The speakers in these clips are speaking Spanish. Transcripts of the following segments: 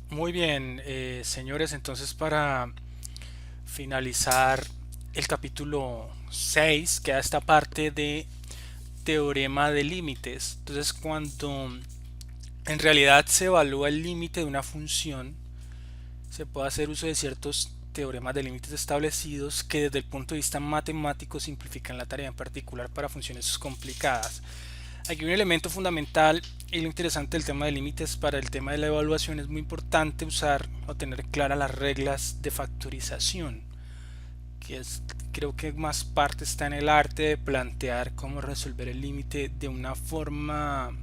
Muy bien, señores, entonces para finalizar el capítulo 6 queda esta parte de teorema de límites. Entonces, cuando en realidad se evalúa el límite de una función, se puede hacer uso de ciertos teoremas de límites establecidos que desde el punto de vista matemático simplifican la tarea, en particular para funciones complicadas. Aquí un elemento fundamental y lo interesante del tema de límites para el tema de la evaluación es muy importante usar o tener claras las reglas de factorización, que es, creo que más parte está en el arte de plantear cómo resolver el límite de una forma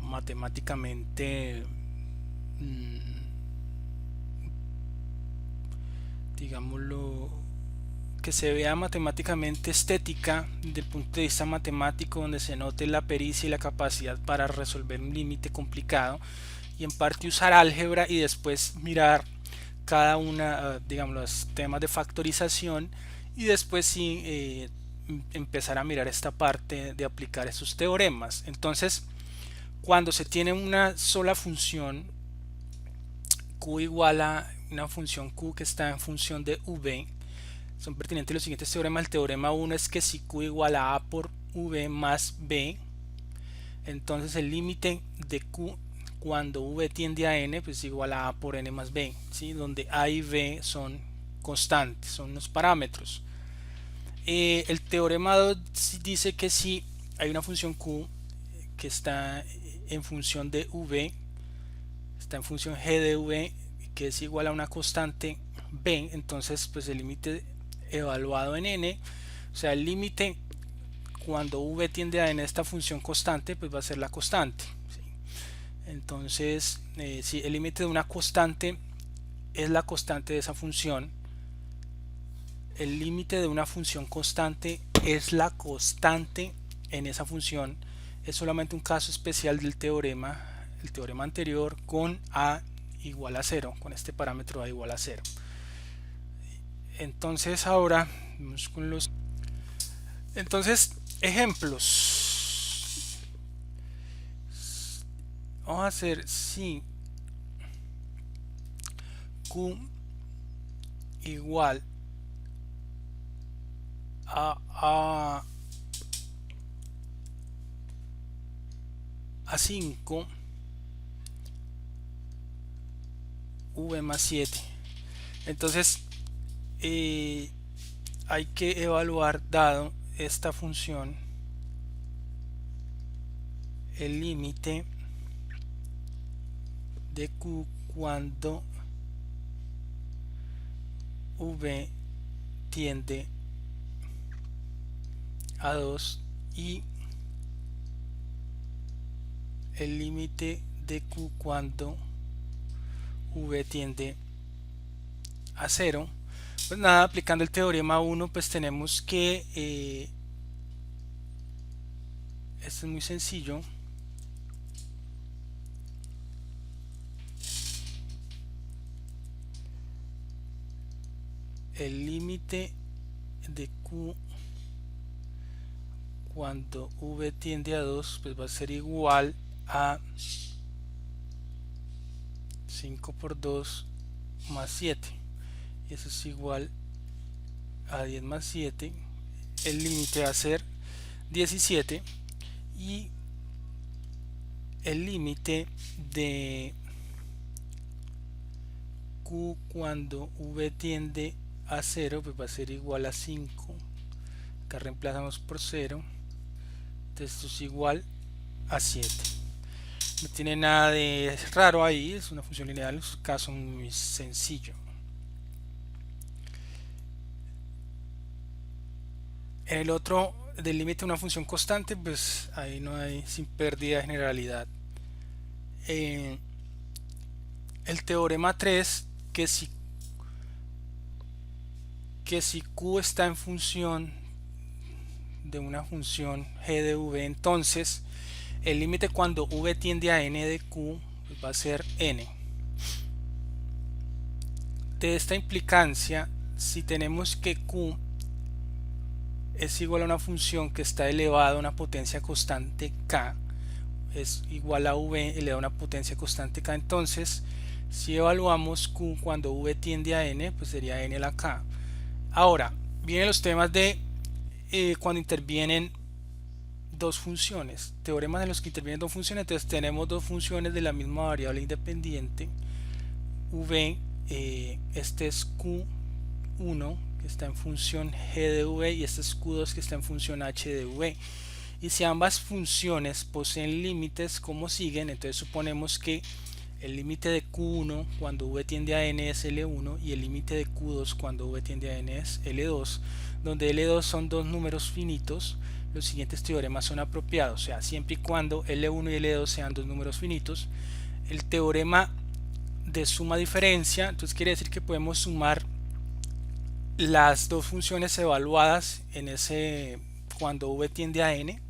matemáticamente, digámoslo, que se vea matemáticamente estética desde el punto de vista matemático, donde se note la pericia y la capacidad para resolver un límite complicado, y en parte usar álgebra y después mirar cada una, digamos, los temas de factorización, y después sí empezar a mirar esta parte de aplicar esos teoremas. Entonces, cuando se tiene una sola función q igual a una función q que está en función de v, son pertinentes los siguientes teoremas. El teorema 1 es que si q igual a por v más b, entonces el límite de q cuando v tiende a n pues es igual a por n más b, ¿sí? Donde a y b son constantes, son los parámetros. El teorema 2 dice que si hay una función q que está en función de v, está en función g de v, que es igual a una constante b, entonces pues el límite evaluado en n, o sea, el límite cuando v tiende a n, esta función constante, pues va a ser la constante, ¿sí? Entonces, si el límite de una constante es la constante de esa función, el límite de una función constante es la constante en esa función, es solamente un caso especial del teorema, el teorema anterior, con a igual a 0, con este parámetro a igual a 0. Entonces ahora vamos con los... Entonces, ejemplos. Vamos a hacer si q igual a, a 5, v más 7. Entonces, hay que evaluar, dado esta función, el límite de q cuando v tiende a 2 y el límite de q cuando v tiende a 0. Pues nada, aplicando el teorema 1, pues tenemos que esto es muy sencillo. El límite de q cuando v tiende a 2 pues va a ser igual a 5 por 2 más 7, y eso es igual a 10 más 7. El límite va a ser 17, y el límite de q cuando v tiende a 0 pues va a ser igual a 5, acá reemplazamos por 0, entonces esto es igual a 7. No tiene nada de raro ahí, es una función lineal, es un caso muy sencillo. En el otro, del límite de una función constante, pues ahí no hay, sin pérdida de generalidad. El teorema 3, que si q está en función de una función g de v, entonces el límite cuando v tiende a n de q pues va a ser n. De esta implicancia, si tenemos que q es igual a una función que está elevada a una potencia constante k, es igual a v elevado a una potencia constante k, entonces Si evaluamos q cuando v tiende a n, pues sería n a la k. Ahora, vienen los temas de cuando intervienen dos funciones, teoremas en los que intervienen dos funciones. Entonces tenemos dos funciones de la misma variable independiente, v, este es q1 que está en función g de v y este es q2 que está en función h de v. Y si ambas funciones poseen límites como siguen, entonces suponemos que el límite de q1 cuando v tiende a n es L1 y el límite de q2 cuando v tiende a n es L2, donde L2 son dos números finitos. Los siguientes teoremas son apropiados, o sea, siempre y cuando L1 y L2 sean dos números finitos. El teorema de suma diferencia, entonces quiere decir que podemos sumar las dos funciones evaluadas en ese cuando v tiende a n.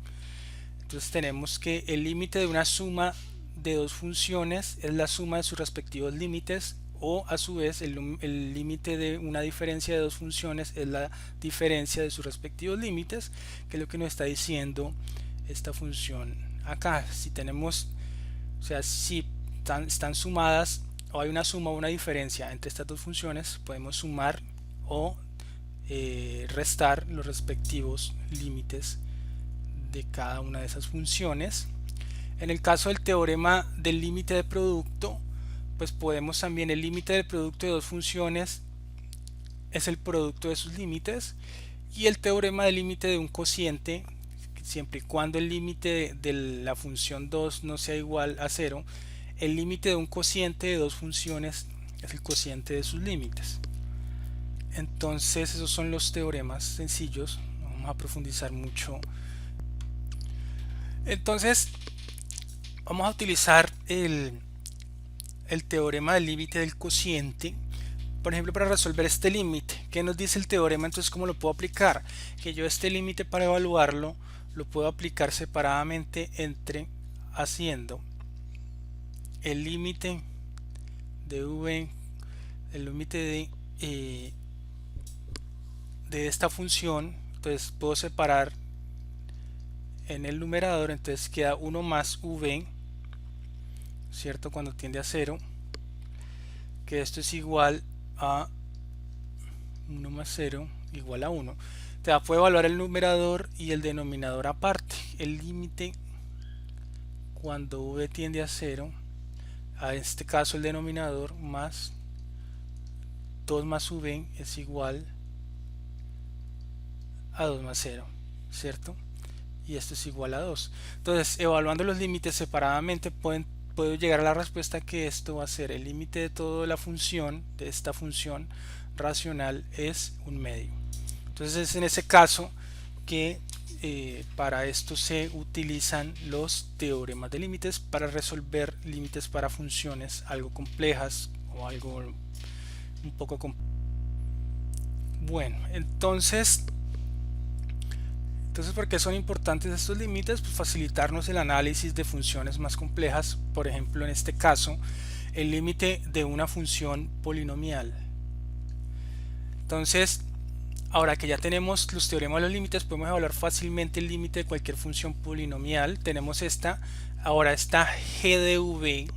Entonces tenemos que el límite de una suma de dos funciones es la suma de sus respectivos límites, o a su vez el límite de una diferencia de dos funciones es la diferencia de sus respectivos límites, que es lo que nos está diciendo esta función acá. Si tenemos, o sea, si están sumadas o hay una suma o una diferencia entre estas dos funciones, podemos sumar o restar los respectivos límites de cada una de esas funciones. En el caso del teorema del límite de producto, pues podemos también, el límite del producto de dos funciones es el producto de sus límites, y el teorema del límite de un cociente, siempre y cuando el límite de la función 2 no sea igual a 0, el límite de un cociente de dos funciones es el cociente de sus límites. Entonces esos son los teoremas sencillos, no vamos a profundizar mucho. Entonces vamos a utilizar el teorema del límite del cociente, por ejemplo, para resolver este límite. ¿Qué nos dice el teorema? Entonces, ¿cómo lo puedo aplicar? Que yo este límite, para evaluarlo, lo puedo aplicar separadamente entre haciendo el límite de v, el límite de esta función. Entonces puedo separar en el numerador, entonces queda 1 más v, ¿cierto? Cuando tiende a 0, que esto es igual a 1 más 0 igual a 1. Te puedo evaluar el numerador y el denominador aparte. El límite cuando v tiende a 0, a este caso el denominador más 2 más v es igual a 2 más 0, ¿cierto? Y esto es igual a 2. Entonces, evaluando los límites separadamente, puedo llegar a la respuesta que esto va a ser el límite de toda la función, de esta función racional, es un medio. Entonces es en ese caso que para esto se utilizan los teoremas de límites para resolver límites para funciones algo complejas o algo un poco complejo. Bueno, entonces ¿por qué son importantes estos límites? Pues facilitarnos el análisis de funciones más complejas. Por ejemplo, en este caso, el límite de una función polinomial. Entonces, ahora que ya tenemos los teoremas de los límites, podemos evaluar fácilmente el límite de cualquier función polinomial. Tenemos ahora esta g de v,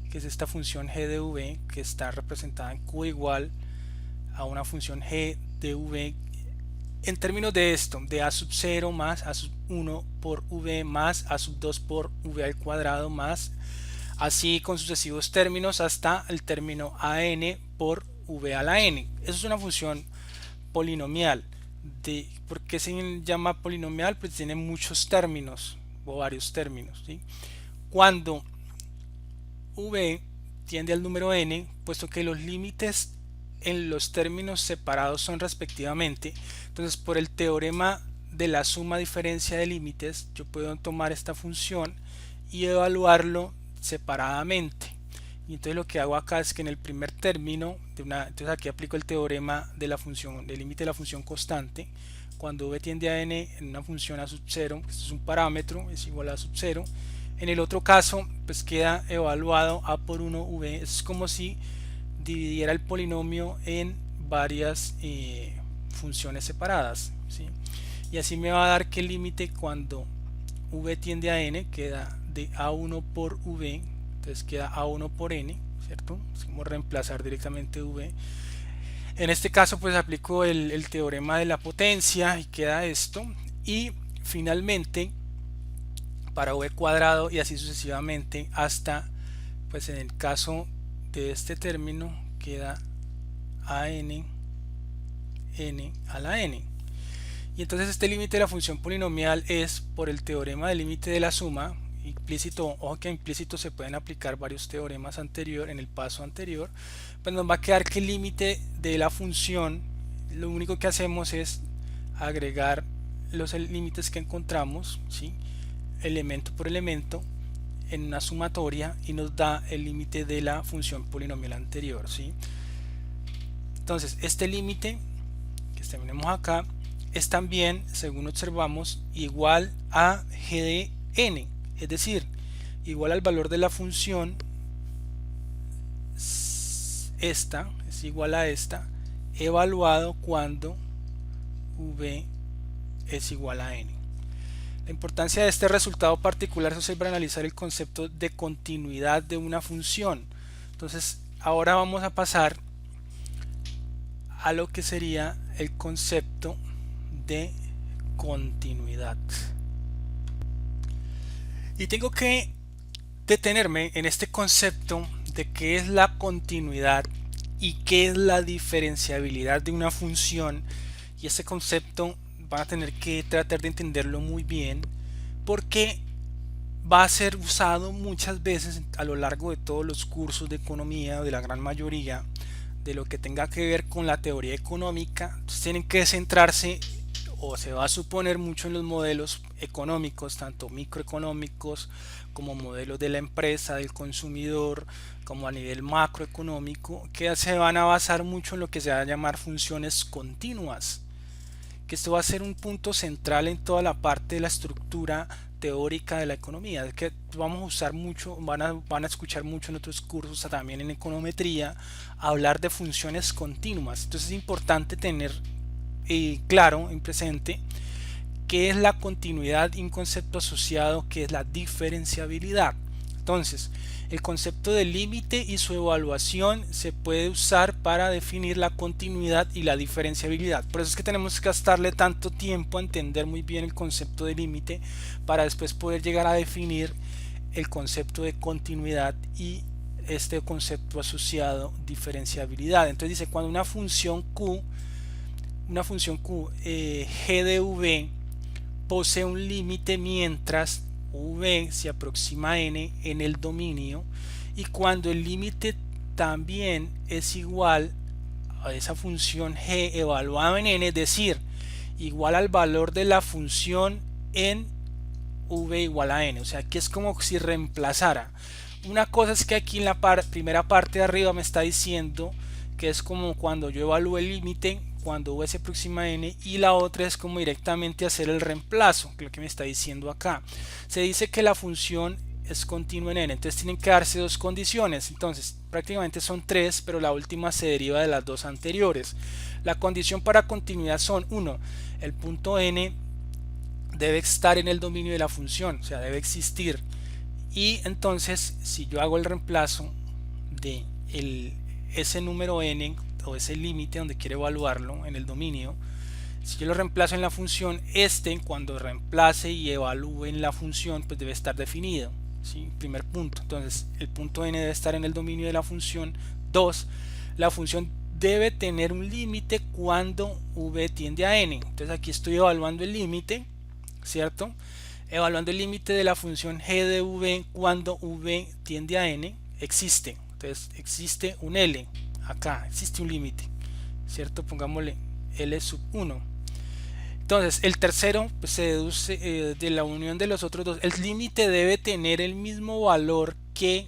que es esta función g de v, que está representada en q igual a una función g de v, en términos de esto, de a sub 0 más a sub 1 por v más a sub 2 por v al cuadrado más, así con sucesivos términos hasta el término an por v a la n. Eso es una función polinomial. ¿Por qué se llama polinomial? Pues tiene muchos términos o varios términos, ¿sí? Cuando v tiende al número n, puesto que los límites en los términos separados son respectivamente, entonces por el teorema de la suma diferencia de límites yo puedo tomar esta función y evaluarlo separadamente. Y entonces lo que hago acá es que en el primer término entonces aquí aplico el teorema de la función, del límite de la función constante. Cuando v tiende a n en una función a sub 0, esto es un parámetro, es igual a sub 0. En el otro caso pues queda evaluado a por 1 v. Es como si dividiera el polinomio en varias funciones separadas, ¿sí? Y así me va a dar que el límite cuando v tiende a n queda de a1 por v, entonces queda A1 por N, ¿cierto? Es como reemplazar directamente V. En este caso pues aplico el teorema de la potencia y queda esto. Y finalmente para V cuadrado y así sucesivamente hasta, pues en el caso de este término queda AN N a la N. Y entonces este límite de la función polinomial es por el teorema del límite de la suma implícito. Ojo que implícito se pueden aplicar varios teoremas anterior en el paso anterior. Pues nos va a quedar que el límite de la función, lo único que hacemos es agregar los límites que encontramos, ¿sí? Elemento por elemento en una sumatoria y nos da el límite de la función polinomial anterior, ¿sí? Entonces este límite que tenemos acá es también, según observamos, igual a g de n, es decir, igual al valor de la función esta, es igual a esta, evaluado cuando v es igual a n. La importancia de este resultado particular es para analizar el concepto de continuidad de una función. Entonces ahora vamos a pasar a lo que sería el concepto de continuidad. Y tengo que detenerme en este concepto de qué es la continuidad y qué es la diferenciabilidad de una función. Y este concepto van a tener que tratar de entenderlo muy bien porque va a ser usado muchas veces a lo largo de todos los cursos de economía, de la gran mayoría, de lo que tenga que ver con la teoría económica. Entonces tienen que centrarse, o se va a suponer mucho, en los modelos económicos, tanto microeconómicos como modelos de la empresa, del consumidor, como a nivel macroeconómico, que se van a basar mucho en lo que se va a llamar funciones continuas, que esto va a ser un punto central en toda la parte de la estructura teórica de la economía, que vamos a usar mucho, van a escuchar mucho en otros cursos, también en econometría, hablar de funciones continuas. Entonces es importante tener claro, en presente, qué es la continuidad y un concepto asociado que es la diferenciabilidad. Entonces, el concepto de límite y su evaluación se puede usar para definir la continuidad y la diferenciabilidad. Por eso es que tenemos que gastarle tanto tiempo a entender muy bien el concepto de límite para después poder llegar a definir el concepto de continuidad y este concepto asociado diferenciabilidad. Entonces dice, cuando una función Q g de v posee un límite mientras v se aproxima a n en el dominio, y cuando el límite también es igual a esa función g evaluada en n, es decir, igual al valor de la función en v igual a n. O sea, que es como si reemplazara. Una cosa es que aquí en la primera parte de arriba me está diciendo que es como cuando yo evalúo el límite cuando v se aproxima a n, y la otra es como directamente hacer el reemplazo, que es lo que me está diciendo acá. Se dice que la función es continua en n, entonces tienen que darse dos condiciones. Entonces prácticamente son tres, pero la última se deriva de las dos anteriores. La condición para continuidad son: 1, el punto n debe estar en el dominio de la función, o sea, debe existir. Y entonces si yo hago el reemplazo de ese número n o ese límite donde quiero evaluarlo en el dominio, si yo lo reemplazo en la función, cuando reemplace y evalúe en la función, pues debe estar definido, ¿sí? Primer punto. Entonces el punto n debe estar en el dominio de la función. 2, la función debe tener un límite cuando v tiende a n. Entonces aquí estoy evaluando el límite, ¿cierto? Evaluando el límite de la función g de v cuando v tiende a n, existe. Entonces existe un L, acá existe un límite, ¿cierto? Pongámosle L sub 1. Entonces el tercero, pues, se deduce de la unión de los otros dos. El límite debe tener el mismo valor que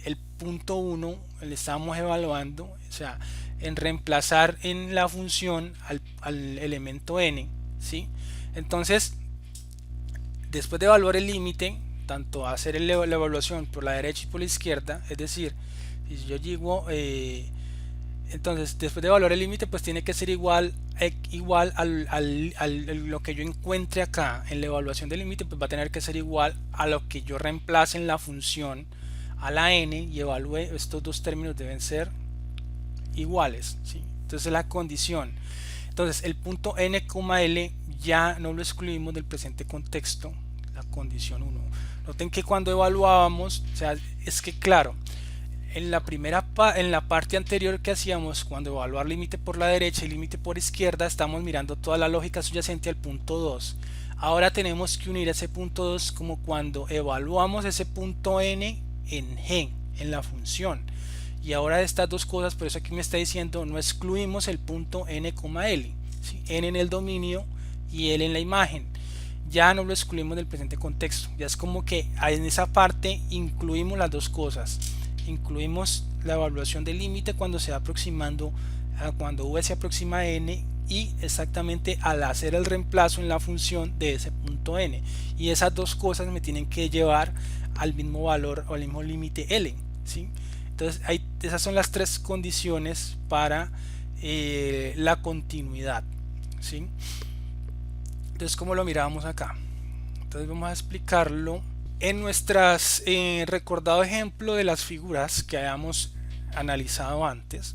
el punto 1, le estamos evaluando, o sea, en reemplazar en la función al elemento n, ¿sí? Entonces, después de evaluar el límite, tanto hacer la evaluación por la derecha y por la izquierda, es decir, si yo digo, entonces después de evaluar el límite, pues tiene que ser igual a lo que yo encuentre acá en la evaluación del límite, pues va a tener que ser igual a lo que yo reemplace en la función a la n y evalúe, estos dos términos deben ser iguales, ¿sí? Entonces es la condición. Entonces el punto n, l ya no lo excluimos del presente contexto, la condición 1. Noten que cuando evaluábamos, o sea, es que claro, en la parte anterior que hacíamos, cuando evaluar límite por la derecha y límite por izquierda, estamos mirando toda la lógica subyacente al punto 2. Ahora tenemos que unir ese punto 2 como cuando evaluamos ese punto n en g, en la función. Y ahora estas dos cosas, por eso aquí me está diciendo, no excluimos el punto n, l, ¿sí? N en el dominio y L en la imagen. Ya no lo excluimos del presente contexto. Ya es como que en esa parte incluimos las dos cosas. Incluimos la evaluación del límite cuando se va aproximando, cuando v se aproxima a n, y exactamente al hacer el reemplazo en la función de ese punto n. Y esas dos cosas me tienen que llevar al mismo valor o al mismo límite L, ¿sí? Entonces esas son las tres condiciones para la continuidad, ¿sí? Entonces, ¿cómo lo mirábamos acá? Entonces vamos a explicarlo en nuestras recordado ejemplo de las figuras que hayamos analizado antes.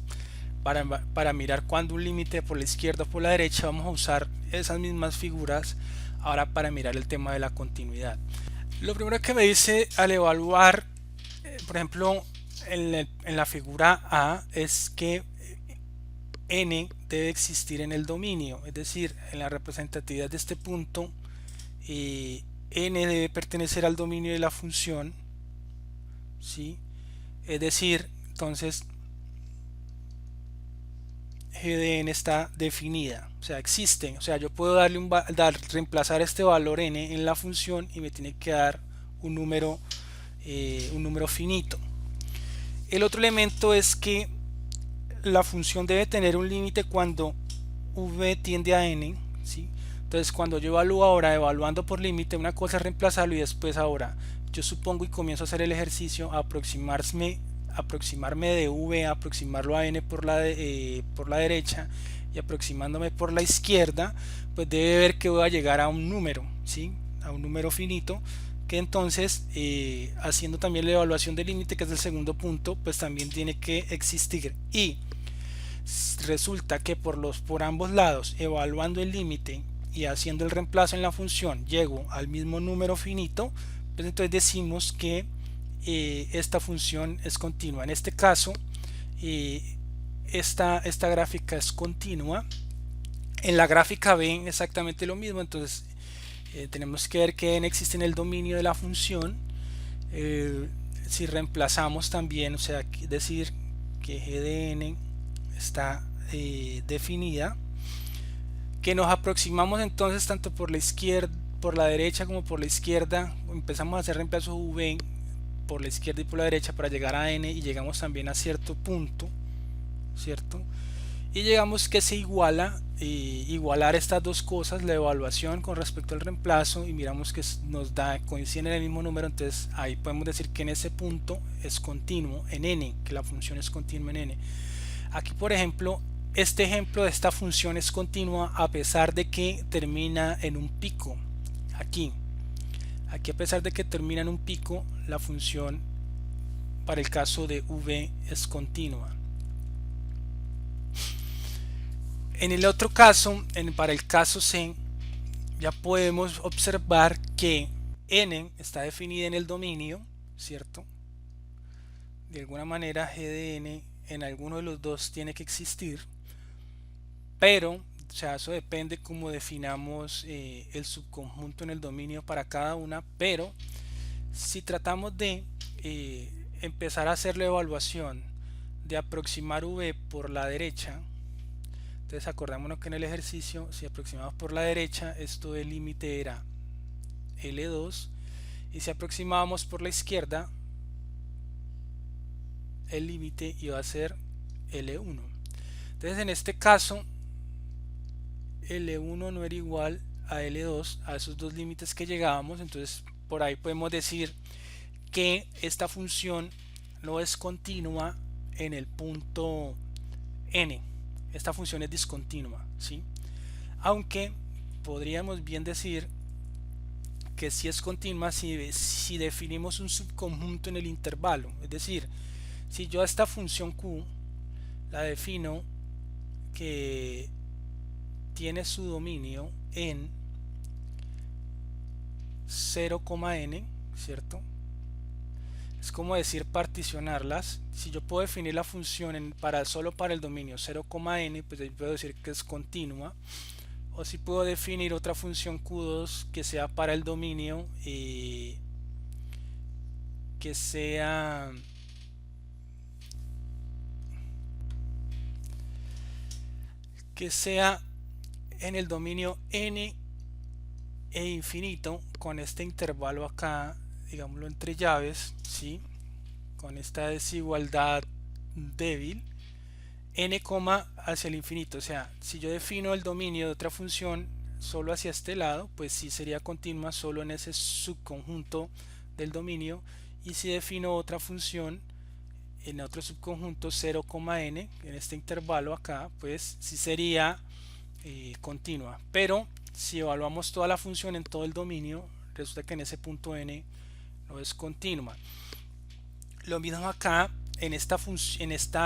Para mirar cuando un límite por la izquierda o por la derecha, vamos a usar esas mismas figuras ahora para mirar el tema de la continuidad. Lo primero que me dice al evaluar, por ejemplo, en la figura A, es que n debe existir en el dominio, es decir, en la representatividad de este punto, n debe pertenecer al dominio de la función, ¿sí? Es decir, entonces g de n está definida, o sea, existe, o sea, yo puedo reemplazar este valor n en la función y me tiene que dar un número finito. El otro elemento es que la función debe tener un límite cuando v tiende a n, ¿sí? Entonces cuando yo evalúo ahora, evaluando por límite, una cosa es reemplazarlo y después ahora yo supongo y comienzo a hacer el ejercicio a aproximarme de v, aproximarlo a n por la derecha y aproximándome por la izquierda, pues debe ver que voy a llegar a un número, ¿sí? A un número finito, que entonces haciendo también la evaluación del límite, que es el segundo punto, pues también tiene que existir. Y resulta que por ambos lados, evaluando el límite y haciendo el reemplazo en la función, llego al mismo número finito, pues entonces decimos que esta función es continua. En este caso, esta gráfica es continua. En la gráfica ven exactamente lo mismo, entonces tenemos que ver que n existe en el dominio de la función. Si reemplazamos también, o sea, es decir, que g de n está definida, que nos aproximamos entonces tanto por la izquierda, por la derecha como por la izquierda, empezamos a hacer reemplazo v por la izquierda y por la derecha para llegar a n, y llegamos también a cierto punto, ¿cierto? Y llegamos que se igualar estas dos cosas, la evaluación con respecto al reemplazo, y miramos que nos da, coinciden en el mismo número, entonces ahí podemos decir que en ese punto es continuo en n, que la función es continua en n. Aquí, por ejemplo, este ejemplo de esta función es continua a pesar de que termina en un pico. Aquí a pesar de que termina en un pico, la función para el caso de v es continua. En el otro caso, para el caso C, ya podemos observar que n está definida en el dominio, ¿cierto? De alguna manera g de n en alguno de los dos tiene que existir, pero, o sea, eso depende cómo definamos el subconjunto en el dominio para cada una, pero si tratamos de empezar a hacer la evaluación de aproximar v por la derecha, entonces acordémonos que en el ejercicio, si aproximamos por la derecha, esto del límite era L2, y si aproximábamos por la izquierda, el límite iba a ser L1. Entonces en este caso L1 no era igual a L2, a esos dos límites que llegábamos, entonces por ahí podemos decir que esta función no es continua en el punto n. Esta función es discontinua, ¿sí? Aunque podríamos bien decir que sí es continua si definimos un subconjunto en el intervalo. Es decir, si yo a esta función q la defino que tiene su dominio en 0,n, ¿cierto? Es como decir particionarlas. Si yo puedo definir la función solo para el dominio 0,n, pues ahí puedo decir que es continua. O si puedo definir otra función q2 que sea para el dominio que sea en el dominio n e infinito, con este intervalo acá, digámoslo entre llaves, ¿sí? Con esta desigualdad débil, n, hacia el infinito. O sea, si yo defino el dominio de otra función solo hacia este lado, pues sí sería continua solo en ese subconjunto del dominio. Y si defino otra función en otro subconjunto 0,n, en este intervalo acá, pues sí sería continua. Pero si evaluamos toda la función en todo el dominio, resulta que en ese punto n no es continua. Lo mismo acá en esta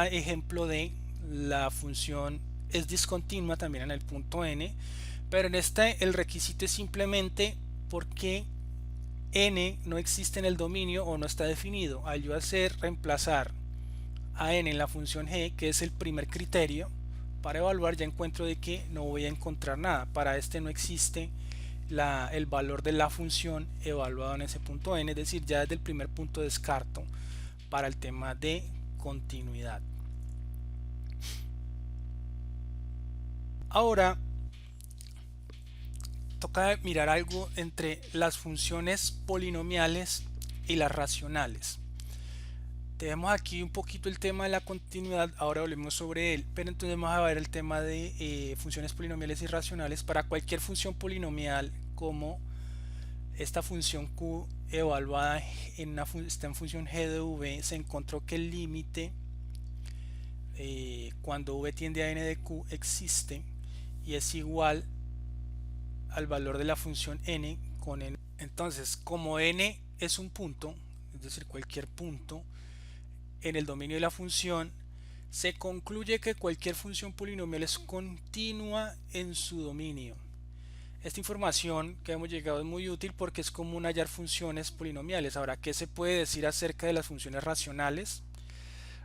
ejemplo de la función es discontinua también en el punto n, pero en este el requisito es simplemente porque n no existe en el dominio o no está definido. Al yo hacer reemplazar a n en la función g, que es el primer criterio para evaluar, ya encuentro de que no voy a encontrar nada. Para este no existe el valor de la función evaluado en ese punto n, es decir, ya desde el primer punto descarto para el tema de continuidad. Ahora toca mirar algo entre las funciones polinomiales y las racionales. Tenemos aquí un poquito el tema de la continuidad, ahora hablemos sobre él, pero entonces vamos a ver el tema de funciones polinomiales y racionales. Para cualquier función polinomial, como esta función q evaluada está en función g de v, se encontró que el límite cuando v tiende a n de q existe y es igual al valor de la función n con n. Entonces, como n es un punto, es decir, cualquier punto en el dominio de la función, se concluye que cualquier función polinomial es continua en su dominio. Esta información que hemos llegado es muy útil porque es común hallar funciones polinomiales. Ahora, ¿qué se puede decir acerca de las funciones racionales?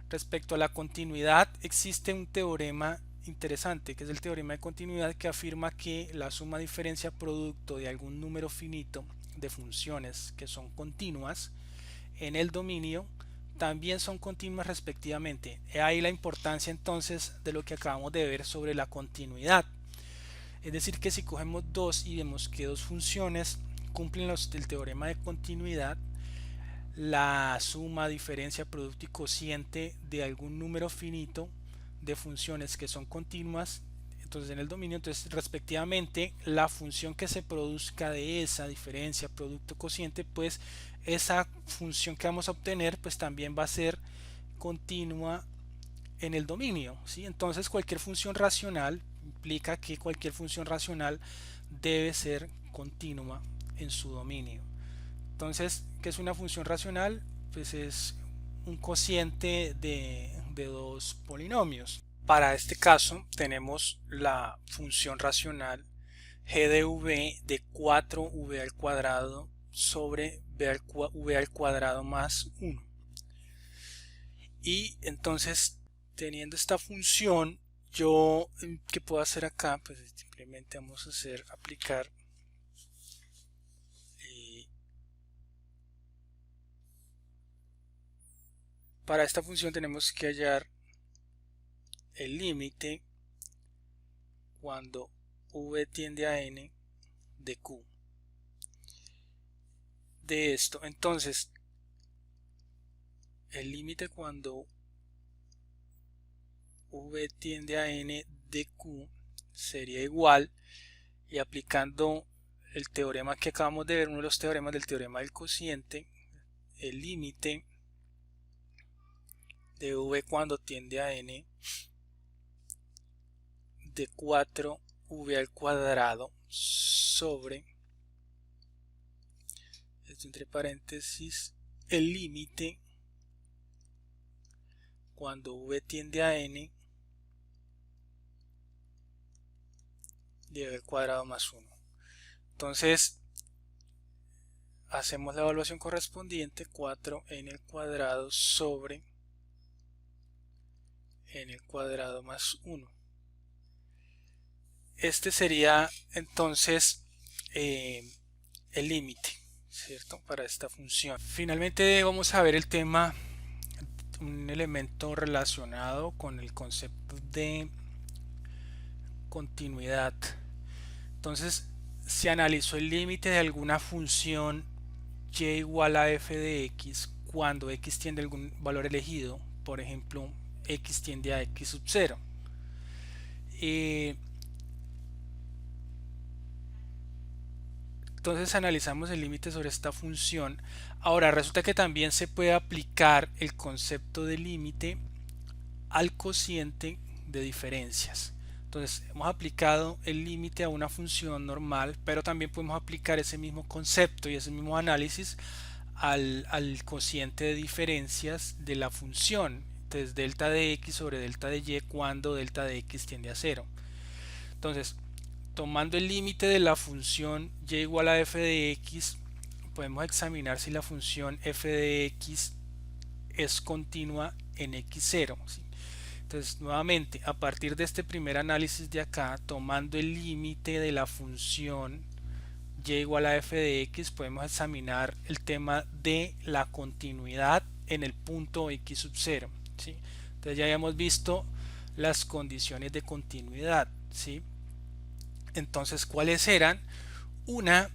Respecto a la continuidad, existe un teorema interesante, que es el teorema de continuidad, que afirma que la suma diferencia producto de algún número finito de funciones que son continuas en el dominio también son continuas respectivamente. Ahí la importancia entonces de lo que acabamos de ver sobre la continuidad. Es decir, que si cogemos dos y vemos que dos funciones cumplen el teorema de continuidad, la suma, diferencia, producto y cociente de algún número finito de funciones que son continuas, entonces en el dominio, entonces respectivamente la función que se produzca de esa diferencia, producto, cociente, pues esa función que vamos a obtener pues también va a ser continua en el dominio, ¿sí? Entonces cualquier función racional implica que cualquier función racional debe ser continua en su dominio. Entonces, ¿qué es una función racional? Pues es un cociente de dos polinomios. Para este caso tenemos la función racional g de v de 4v al cuadrado sobre v al cuadrado más 1. Y entonces, teniendo esta función, yo, ¿qué puedo hacer acá? Pues simplemente vamos a aplicar para esta función tenemos que hallar el límite cuando v tiende a n de q de esto. Entonces el límite cuando v tiende a n de q sería igual, y aplicando el teorema que acabamos de ver, uno de los teoremas del teorema del cociente, el límite de v cuando tiende a n de 4v al cuadrado sobre esto entre paréntesis, el límite cuando v tiende a n de v al cuadrado más 1. Entonces hacemos la evaluación correspondiente, 4n al cuadrado sobre n al cuadrado más 1. Este sería entonces el límite, ¿cierto?, para esta función. Finalmente vamos a ver el tema, un elemento relacionado con el concepto de continuidad. Entonces, se analizó el límite de alguna función y igual a f de x cuando x tiende a algún valor elegido, por ejemplo x tiende a x sub 0. Entonces analizamos el límite sobre esta función. Ahora resulta que también se puede aplicar el concepto de límite al cociente de diferencias. Entonces hemos aplicado el límite a una función normal, pero también podemos aplicar ese mismo concepto y ese mismo análisis al cociente de diferencias de la función. Entonces delta de x sobre delta de y cuando delta de x tiende a 0. Entonces, tomando el límite de la función y igual a f de x, podemos examinar si la función f de x es continua en x0, ¿sí? Entonces, nuevamente, a partir de este primer análisis de acá, tomando el límite de la función y igual a f de x, podemos examinar el tema de la continuidad en el punto x sub 0, ¿sí? Entonces ya habíamos visto las condiciones de continuidad, ¿sí? Entonces, ¿cuáles eran? Una,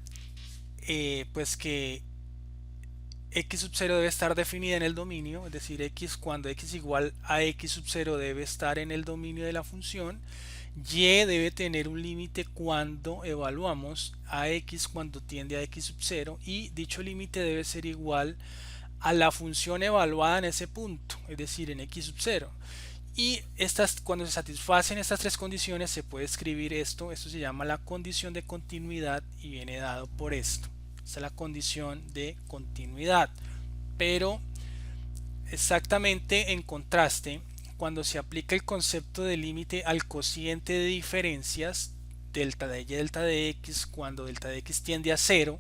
pues que x sub 0 debe estar definida en el dominio, es decir, x cuando x igual a x sub 0 debe estar en el dominio de la función. Y debe tener un límite cuando evaluamos a x cuando tiende a x sub 0, y dicho límite debe ser igual a la función evaluada en ese punto, es decir, en x sub 0. Y cuando se satisfacen estas tres condiciones se puede escribir esto se llama la condición de continuidad y viene dado por esto. Esta es la condición de continuidad. Pero exactamente en contraste, cuando se aplica el concepto de límite al cociente de diferencias, delta de y delta de x, cuando delta de x tiende a 0,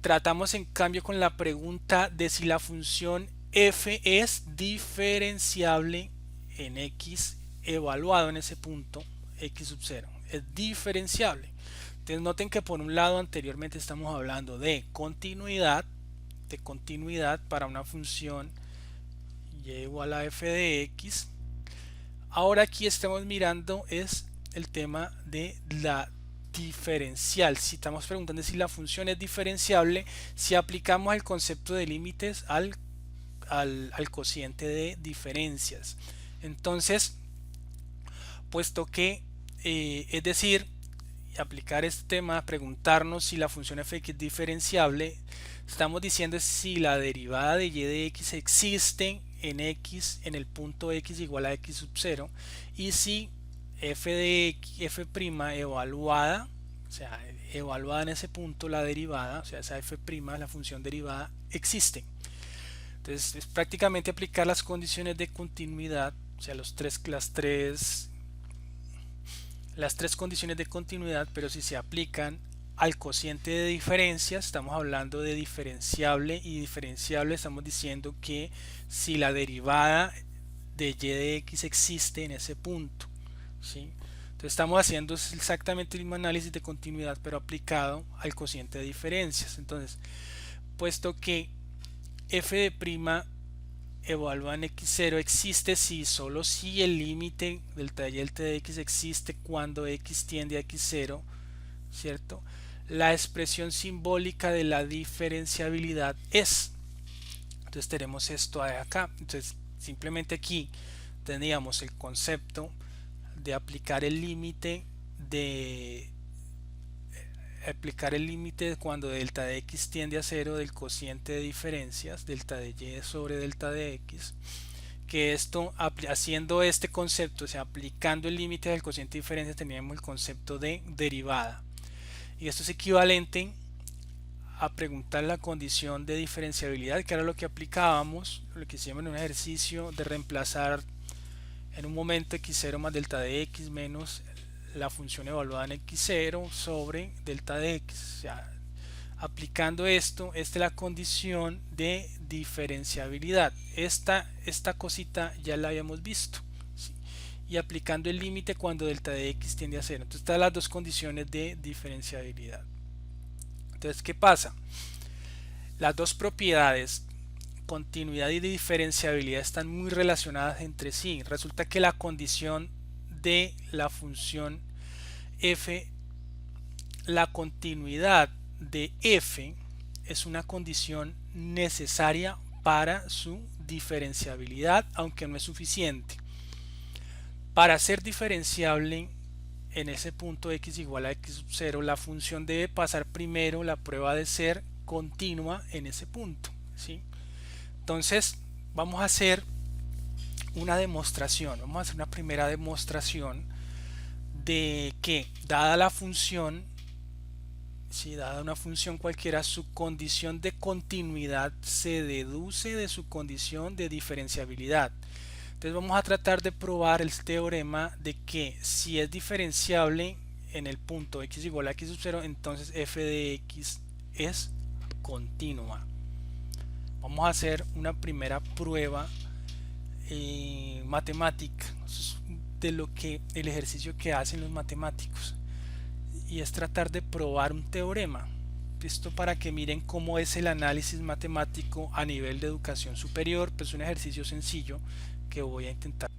tratamos en cambio con la pregunta de si la función f es diferenciable en x evaluado en ese punto x sub 0. Es diferenciable. Entonces noten que por un lado anteriormente estamos hablando de continuidad para una función y igual a f de x. Ahora aquí estamos mirando es el tema de la diferencial. Si estamos preguntando si la función es diferenciable, si aplicamos el concepto de límites al cociente de diferencias. Entonces, puesto que es decir, aplicar este tema, preguntarnos si la función f(x) es diferenciable, estamos diciendo si la derivada de y de x existe en x en el punto x igual a x sub 0, y si f de x, f' evaluada, o sea, evaluada en ese punto la derivada, o sea, esa f', la función derivada, existe. Entonces es prácticamente aplicar las condiciones de continuidad, o sea, las tres condiciones de continuidad, pero si se aplican al cociente de diferencias, estamos hablando de diferenciable, y diferenciable estamos diciendo que si la derivada de y de x existe en ese punto, ¿sí? Entonces estamos haciendo exactamente el mismo análisis de continuidad, pero aplicado al cociente de diferencias. Entonces, puesto que f de prima evalúa en x0 existe solo si el límite delta y delta de x existe cuando x tiende a x0, ¿cierto? La expresión simbólica de la diferenciabilidad es. Entonces tenemos esto de acá. Entonces simplemente aquí teníamos el concepto de aplicar el límite cuando delta de x tiende a 0 del cociente de diferencias, delta de y sobre delta de x, que esto, haciendo este concepto, o sea, aplicando el límite del cociente de diferencias, teníamos el concepto de derivada, y esto es equivalente a preguntar la condición de diferenciabilidad, que era lo que aplicábamos, lo que hicimos en un ejercicio de reemplazar en un momento x0 más delta de x menos la función evaluada en x0 sobre delta de x. O sea, aplicando esto, esta es la condición de diferenciabilidad. Esta cosita ya la habíamos visto, ¿sí? Y aplicando el límite cuando delta de x tiende a 0. Entonces están las dos condiciones de diferenciabilidad. Entonces, ¿qué pasa? Las dos propiedades, continuidad y diferenciabilidad, están muy relacionadas entre sí. Resulta que la condición de la función f, la continuidad de f es una condición necesaria para su diferenciabilidad, aunque no es suficiente. Para ser diferenciable en ese punto x igual a x sub 0, la función debe pasar primero la prueba de ser continua en ese punto, ¿sí? Entonces vamos a hacer una demostración, vamos a hacer una primera demostración de que dada la función, si dada una función cualquiera, su condición de continuidad se deduce de su condición de diferenciabilidad. Entonces vamos a tratar de probar el teorema de que si es diferenciable en el punto x igual a x sub 0, entonces f de x es continua. Vamos a hacer una primera prueba matemática de lo que el ejercicio que hacen los matemáticos, y es tratar de probar un teorema. Esto para que miren cómo es el análisis matemático a nivel de educación superior. Pues un ejercicio sencillo que voy a intentar.